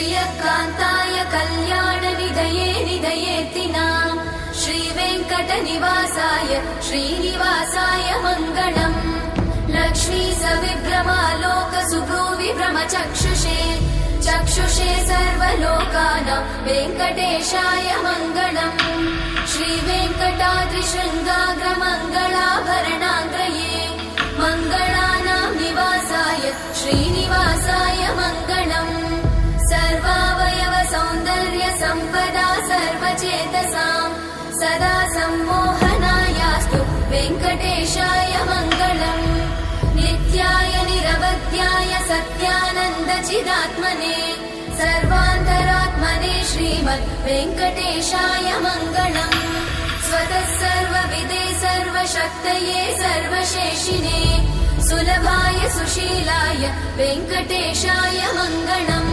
श्रियकान्ताय कल्याणनिधये निधयेतिनाम् श्रीवेङ्कटनिवासाय श्रीनिवासाय मङ्गलम् लक्ष्मी सविभ्रमालोकसुभ्रूविभ्रमचक्षुषे चक्षुषे सर्वलोकानां वेङ्कटेशाय मङ्गलम् श्रीवेङ्कटाद्रिशृङ्गाग्रमङ्गलाभरणाङ्ग्रये मङ्गलानां निवासाय श्रीनिवासाय मङ्गलम् सर्वावयव सौन्दर्य सम्पदा सर्वचेतसां सदा सम्मोहनायास्तु वेङ्कटेशाय मङ्गलम् नित्याय निरवध्याय सत्यानन्दचिदात्मने सर्वान्तरात्मने श्रीमद् वेङ्कटेशाय मङ्गलम् स्वतः सर्वविदे सर्वशक्तये सर्वशेषिने सुलभाय सुशीलाय वेङ्कटेशाय मङ्गलम्।